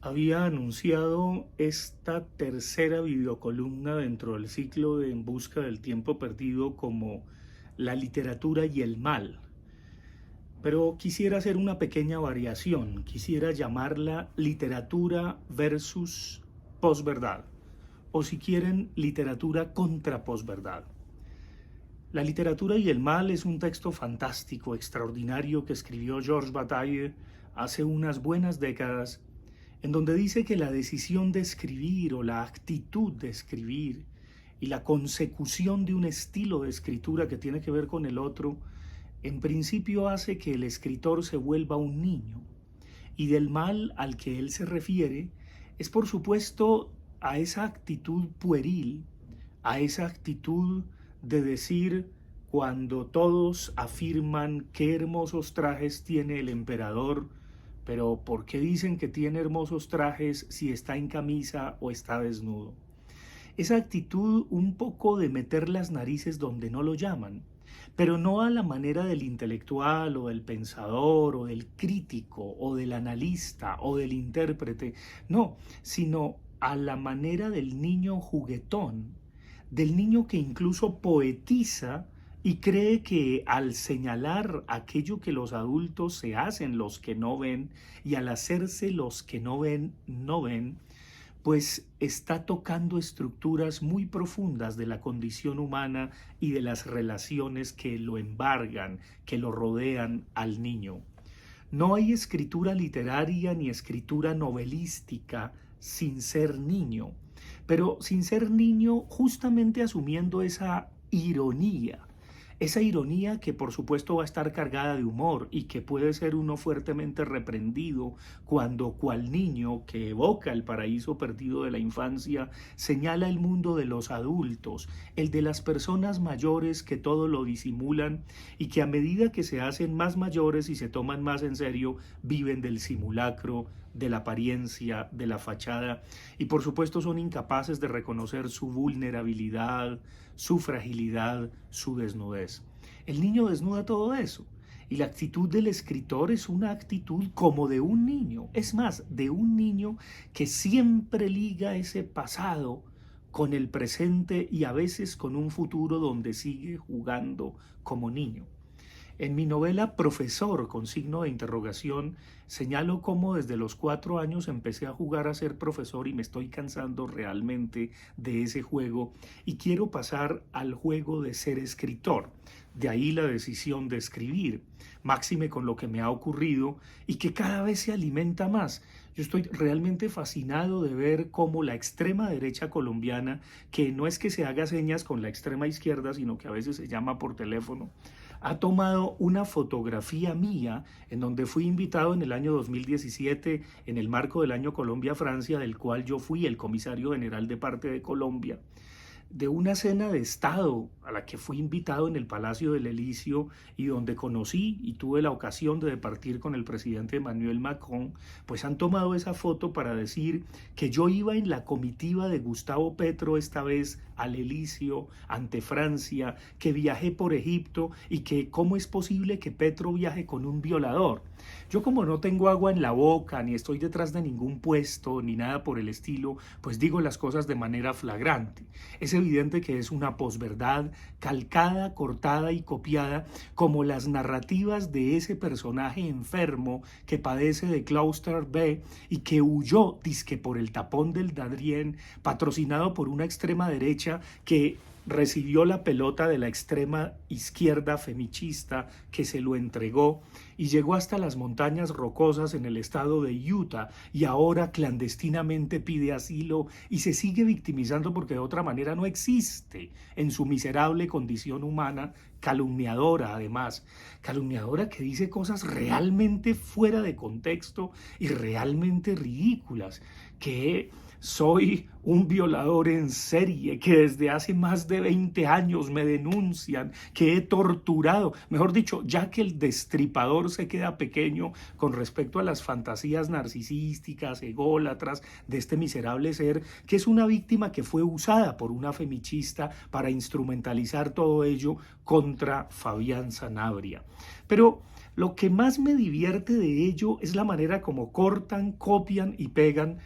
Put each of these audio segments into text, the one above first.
Había anunciado esta tercera videocolumna dentro del ciclo de En busca del tiempo perdido como la literatura y el mal. Pero quisiera hacer una pequeña variación, quisiera llamarla literatura versus posverdad, o si quieren, literatura contra posverdad. La literatura y el mal es un texto fantástico, extraordinario que escribió Georges Bataille hace unas buenas décadas, en donde dice que la decisión de escribir o la actitud de escribir y la consecución de un estilo de escritura que tiene que ver con el otro, en principio hace que el escritor se vuelva un niño. Y del mal al que él se refiere es, por supuesto, a esa actitud pueril, a esa actitud de decir cuando todos afirman qué hermosos trajes tiene el emperador, pero ¿por qué dicen que tiene hermosos trajes si está en camisa o está desnudo? Esa actitud un poco de meter las narices donde no lo llaman, pero no a la manera del intelectual o del pensador o del crítico o del analista o del intérprete, no, sino a la manera del niño juguetón, del niño que incluso poetiza y cree que al señalar aquello que los adultos se hacen los que no ven y al hacerse los que no ven, no ven, pues está tocando estructuras muy profundas de la condición humana y de las relaciones que lo embargan, que lo rodean al niño. No hay escritura literaria ni escritura novelística sin ser niño, pero sin ser niño justamente asumiendo esa ironía que por supuesto va a estar cargada de humor y que puede ser uno fuertemente reprendido cuando cual niño que evoca el paraíso perdido de la infancia señala el mundo de los adultos, el de las personas mayores que todo lo disimulan y que a medida que se hacen más mayores y se toman más en serio viven del simulacro, de la apariencia, de la fachada y por supuesto son incapaces de reconocer su vulnerabilidad, su fragilidad, su desnudez. El niño desnuda todo eso y la actitud del escritor es una actitud como de un niño, es más, de un niño que siempre liga ese pasado con el presente y a veces con un futuro donde sigue jugando como niño. En mi novela Profesor, con signo de interrogación, señalo cómo desde los 4 años empecé a jugar a ser profesor y me estoy cansando realmente de ese juego y quiero pasar al juego de ser escritor. De ahí la decisión de escribir, máxime con lo que me ha ocurrido y que cada vez se alimenta más. Yo estoy realmente fascinado de ver cómo la extrema derecha colombiana, que no es que se haga señas con la extrema izquierda, sino que a veces se llama por teléfono, ha tomado una fotografía mía en donde fui invitado en el año 2017 en el marco del año Colombia-Francia, del cual yo fui el comisario general de parte de Colombia, de una cena de Estado a la que fui invitado en el Palacio del Elíseo y donde conocí y tuve la ocasión de departir con el presidente Emmanuel Macron, pues han tomado esa foto para decir que yo iba en la comitiva de Gustavo Petro esta vez al Elíseo ante Francia, que viajé por Egipto y que cómo es posible que Petro viaje con un violador. Yo como no tengo agua en la boca, ni estoy detrás de ningún puesto, ni nada por el estilo, pues digo las cosas de manera flagrante. Es evidente que es una posverdad calcada, cortada y copiada, como las narrativas de ese personaje enfermo que padece de Cluster B y que huyó, dizque por el tapón del Darién, patrocinado por una extrema derecha que recibió la pelota de la extrema izquierda femichista que se lo entregó y llegó hasta las montañas rocosas en el estado de Utah y ahora clandestinamente pide asilo y se sigue victimizando porque de otra manera no existe en su miserable condición humana, calumniadora además, calumniadora que dice cosas realmente fuera de contexto y realmente ridículas, que soy un violador en serie, que desde hace más de 20 años me denuncian, que he torturado, mejor dicho, ya que el destripador se queda pequeño con respecto a las fantasías narcisísticas, ególatras de este miserable ser, que es una víctima que fue usada por una femichista para instrumentalizar todo ello contra Fabián Sanabria. Pero Lo que más me divierte de ello es la manera como cortan, copian y pegan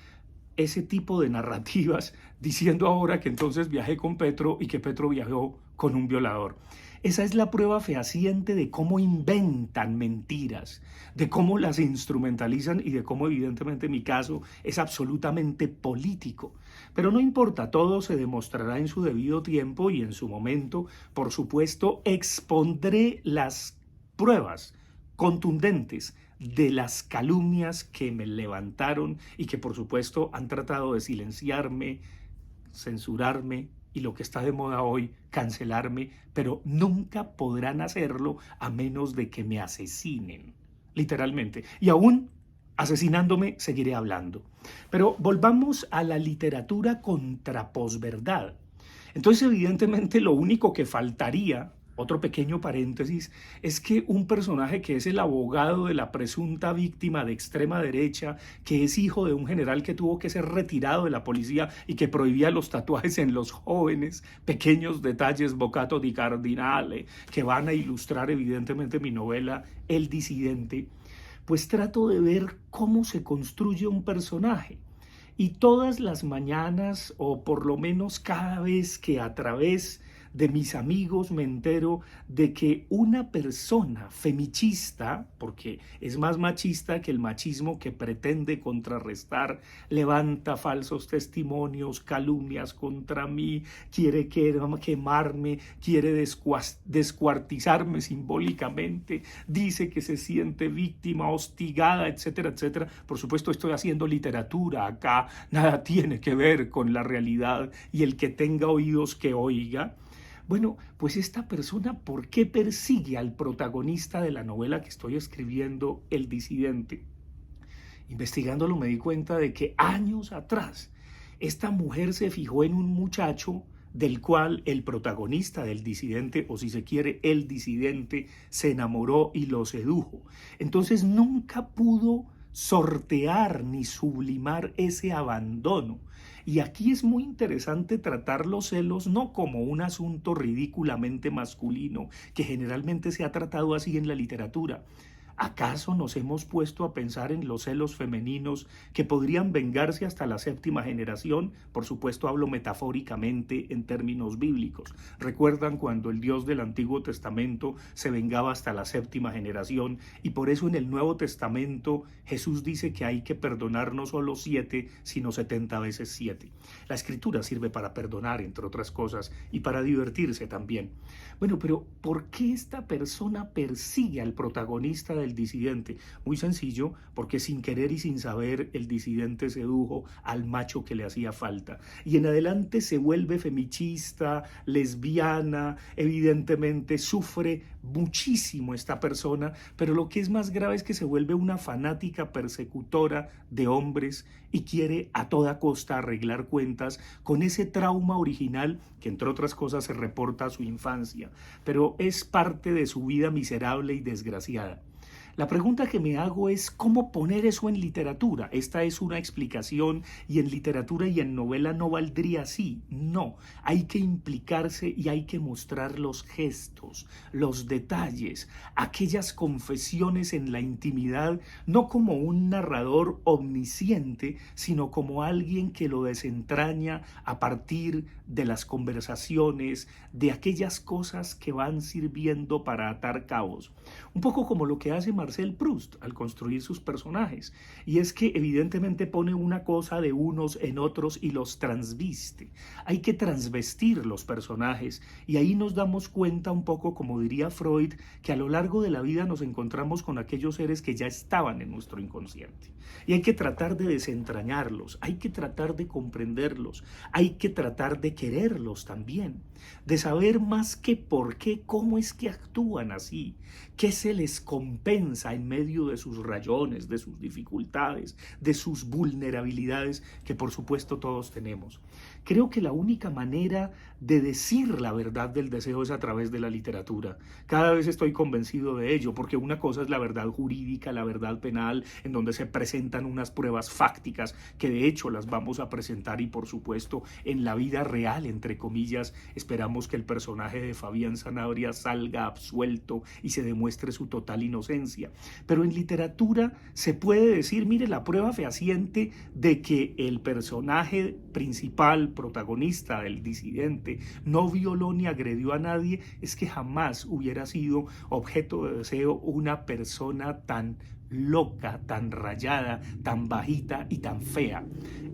ese tipo de narrativas, diciendo ahora que entonces viajé con Petro y que Petro viajó con un violador. Esa es la prueba fehaciente de cómo inventan mentiras, de cómo las instrumentalizan y de cómo evidentemente mi caso es absolutamente político. Pero no importa, todo se demostrará en su debido tiempo y en su momento. Por supuesto, expondré las pruebas contundentes de las calumnias que me levantaron y que por supuesto han tratado de silenciarme, censurarme y lo que está de moda hoy, cancelarme, pero nunca podrán hacerlo a menos de que me asesinen, literalmente. Y aún asesinándome seguiré hablando. Pero volvamos a la literatura contra posverdad. Entonces, evidentemente, lo único que faltaría, otro pequeño paréntesis, es que un personaje que es el abogado de la presunta víctima de extrema derecha, que es hijo de un general que tuvo que ser retirado de la policía y que prohibía los tatuajes en los jóvenes, pequeños detalles Boccaccio di Cardinale, que van a ilustrar evidentemente mi novela El Disidente, pues trato de ver cómo se construye un personaje. Y todas las mañanas, o por lo menos cada vez que a través de mis amigos me entero de que una persona femichista, porque es más machista que el machismo que pretende contrarrestar, levanta falsos testimonios, calumnias contra mí, quiere quemarme, quiere descuartizarme simbólicamente, dice que se siente víctima, hostigada, etcétera, etcétera. Por supuesto, estoy haciendo literatura acá, nada tiene que ver con la realidad, y el que tenga oídos que oiga. Bueno, pues esta persona, ¿por qué persigue al protagonista de la novela que estoy escribiendo, El Disidente? Investigándolo me di cuenta de que años atrás esta mujer se fijó en un muchacho del cual el protagonista del disidente, o si se quiere, el disidente, se enamoró y lo sedujo. Entonces nunca pudo sortear ni sublimar ese abandono. Y aquí es muy interesante tratar los celos no como un asunto ridículamente masculino, que generalmente se ha tratado así en la literatura. ¿Acaso nos hemos puesto a pensar en los celos femeninos que podrían vengarse hasta la séptima generación? Por supuesto, hablo metafóricamente en términos bíblicos. ¿Recuerdan cuando el Dios del Antiguo Testamento se vengaba hasta la séptima generación? Y por eso en el Nuevo Testamento Jesús dice que hay que perdonar no solo 7, sino 70 veces 7. La Escritura sirve para perdonar, entre otras cosas, y para divertirse también. Bueno, pero ¿por qué esta persona persigue al protagonista del disidente? Muy sencillo, porque sin querer y sin saber el disidente sedujo al macho que le hacía falta. Y en adelante se vuelve femichista, lesbiana, evidentemente sufre muchísimo esta persona, pero lo que es más grave es que se vuelve una fanática persecutora de hombres y quiere a toda costa arreglar cuentas con ese trauma original que entre otras cosas se reporta a su infancia, pero es parte de su vida miserable y desgraciada. La pregunta que me hago es cómo poner eso en literatura. Esta es una explicación y en literatura y en novela no valdría así. No, hay que implicarse y hay que mostrar los gestos, los detalles, aquellas confesiones en la intimidad, no como un narrador omnisciente, sino como alguien que lo desentraña a partir de las conversaciones, de aquellas cosas que van sirviendo para atar cabos. Un poco como lo que hace Marcel Proust al construir sus personajes. Y es que evidentemente pone una cosa de unos en otros y los transviste. Hay que transvestir los personajes y ahí nos damos cuenta un poco, como diría Freud, que a lo largo de la vida nos encontramos con aquellos seres que ya estaban en nuestro inconsciente. Y hay que tratar de desentrañarlos, hay que tratar de comprenderlos, hay que tratar de quererlos también, de saber más que por qué, cómo es que actúan así, qué se les compensa en medio de sus rayones, de sus dificultades, de sus vulnerabilidades, que por supuesto todos tenemos. Creo que la única manera de decir la verdad del deseo es a través de la literatura. Cada vez estoy convencido de ello, porque una cosa es la verdad jurídica, la verdad penal, en donde se presentan unas pruebas fácticas, que de hecho las vamos a presentar, y por supuesto en la vida real, entre comillas, esperamos que el personaje de Fabián Sanabria salga absuelto y se demuestre su total inocencia. historia. Pero en literatura se puede decir, mire, la prueba fehaciente de que el personaje principal, protagonista del disidente, no violó ni agredió a nadie, es que jamás hubiera sido objeto de deseo una persona tan loca, tan rayada, tan bajita y tan fea.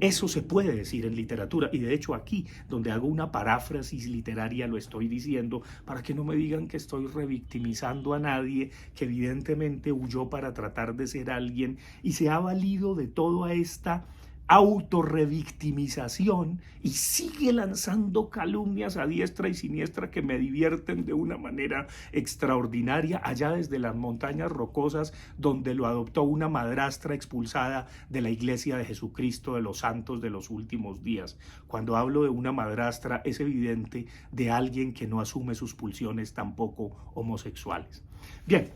Eso se puede decir en literatura, y de hecho aquí, donde hago una paráfrasis literaria, lo estoy diciendo para que no me digan que estoy revictimizando a nadie, que evidentemente huyó para tratar de ser alguien y se ha valido de toda esta autorrevictimización y sigue lanzando calumnias a diestra y siniestra que me divierten de una manera extraordinaria allá desde las montañas rocosas donde lo adoptó una madrastra expulsada de la Iglesia de Jesucristo de los Santos de los Últimos Días. Cuando hablo de una madrastra es evidente de alguien que no asume sus pulsiones tampoco homosexuales. Bien,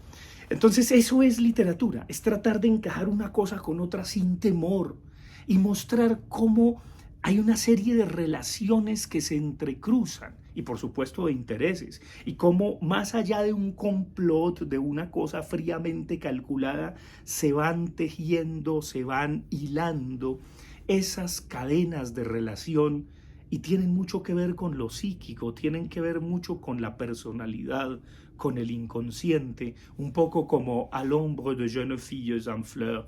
entonces eso es literatura, es tratar de encajar una cosa con otra sin temor y mostrar cómo hay una serie de relaciones que se entrecruzan y por supuesto de intereses y cómo más allá de un complot, de una cosa fríamente calculada, se van tejiendo, se van hilando esas cadenas de relación y tienen mucho que ver con lo psíquico, tienen que ver mucho con la personalidad, con el inconsciente, un poco como À l'ombre de jeunes filles en fleurs.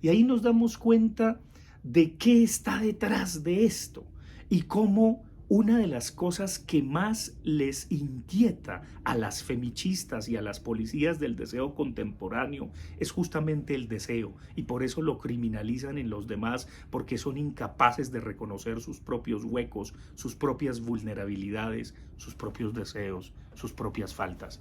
Y ahí nos damos cuenta de qué está detrás de esto y cómo una de las cosas que más les inquieta a las femichistas y a las policías del deseo contemporáneo es justamente el deseo, y por eso lo criminalizan en los demás, porque son incapaces de reconocer sus propios huecos, sus propias vulnerabilidades, sus propios deseos, sus propias faltas.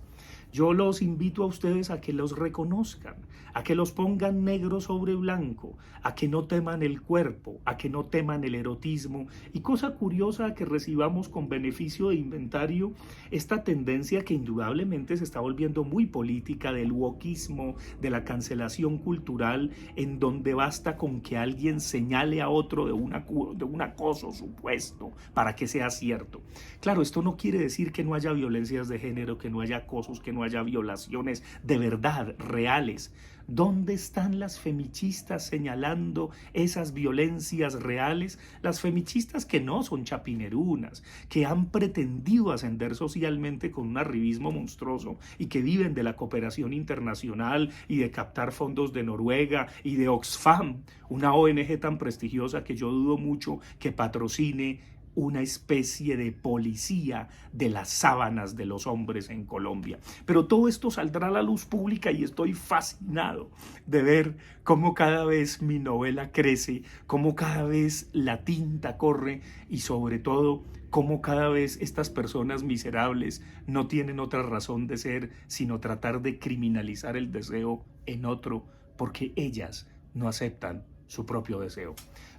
Yo los invito a ustedes a que los reconozcan, a que los pongan negro sobre blanco, a que no teman el cuerpo, a que no teman el erotismo, y cosa curiosa, que recibamos con beneficio de inventario esta tendencia que indudablemente se está volviendo muy política del wokismo, de la cancelación cultural, en donde basta con que alguien señale a otro de un acoso supuesto para que sea cierto. Claro, esto no quiere decir que no haya violencias de género, que no haya acosos, que no haya violaciones de verdad, reales. ¿Dónde están las femichistas señalando esas violencias reales? Las femichistas que no son chapinerunas, que han pretendido ascender socialmente con un arribismo monstruoso y que viven de la cooperación internacional y de captar fondos de Noruega y de Oxfam, una ONG tan prestigiosa que yo dudo mucho que patrocine una especie de policía de las sábanas de los hombres en Colombia. Pero todo esto saldrá a la luz pública y estoy fascinado de ver cómo cada vez mi novela crece, cómo cada vez la tinta corre y sobre todo cómo cada vez estas personas miserables no tienen otra razón de ser sino tratar de criminalizar el deseo en otro porque ellas no aceptan su propio deseo.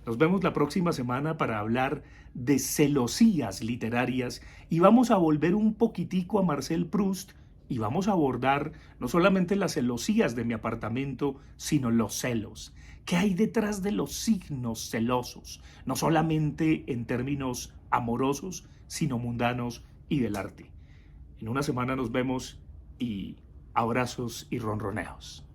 Nos vemos la próxima semana para hablar de celosías literarias y vamos a volver un poquitico a Marcel Proust y vamos a abordar no solamente las celosías de mi apartamento, sino los celos. ¿Qué hay detrás de los signos celosos? No solamente en términos amorosos, sino mundanos y del arte. En una semana nos vemos y abrazos y ronroneos.